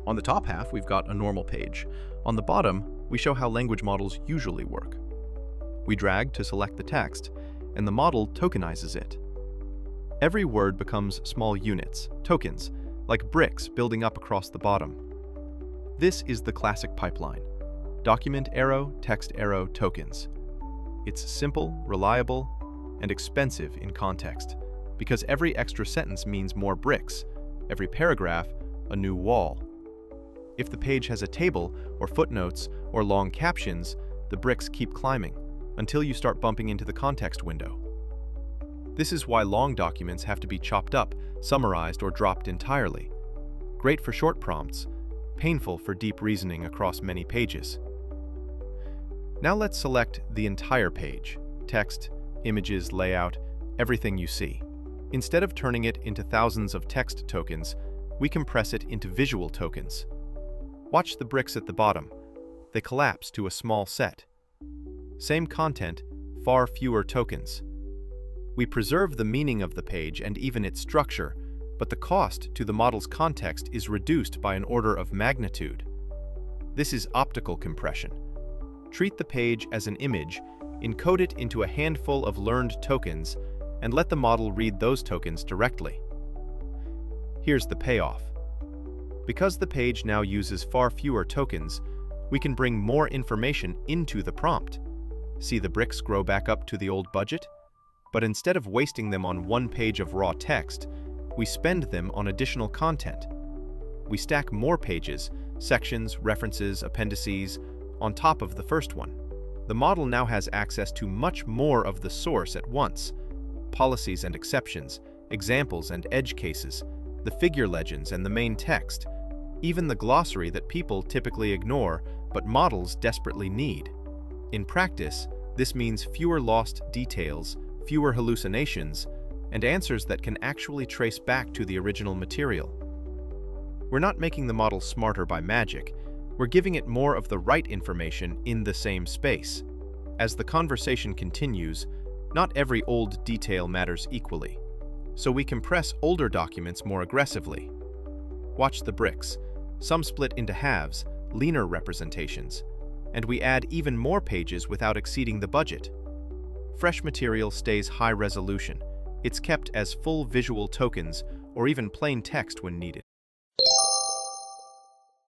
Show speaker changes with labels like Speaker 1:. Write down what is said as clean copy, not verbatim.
Speaker 1: On the top half, we've got a normal page. On the bottom, we show how language models usually work. We drag to select the text, and the model tokenizes it. Every word becomes small units, tokens, like bricks building up across the bottom. This is the classic pipeline. Document arrow, text arrow, tokens. It's simple, reliable, and expensive in context, because every extra sentence means more bricks, every paragraph, a new wall. If the page has a table, or footnotes, or long captions, the bricks keep climbing, until you start bumping into the context window. This is why long documents have to be chopped up, summarized, or dropped entirely. Great for short prompts, painful for deep reasoning across many pages. Now let's select the entire page: text, images, layout, everything you see. Instead of turning it into thousands of text tokens, we compress it into visual tokens. Watch the bricks at the bottom. They collapse to a small set. Same content, far fewer tokens. We preserve the meaning of the page and even its structure, but the cost to the model's context is reduced by an order of magnitude. This is optical compression. Treat the page as an image, encode it into a handful of learned tokens, and let the model read those tokens directly. Here's the payoff. Because the page now uses far fewer tokens, we can bring more information into the prompt. See the bricks grow back up to the old budget? But instead of wasting them on one page of raw text, we spend them on additional content. We stack more pages, sections, references, appendices, on top of the first one. The model now has access to much more of the source at once: policies and exceptions, examples and edge cases, the figure legends and the main text, even the glossary that people typically ignore but models desperately need. In practice, this means fewer lost details, fewer hallucinations, and answers that can actually trace back to the original material. We're not making the model smarter by magic. We're giving it more of the right information in the same space. As the conversation continues, not every old detail matters equally, so we compress older documents more aggressively. Watch the bricks. Some split into halves, leaner representations, and we add even more pages without exceeding the budget. Fresh material stays high resolution. It's kept as full visual tokens or even plain text when needed.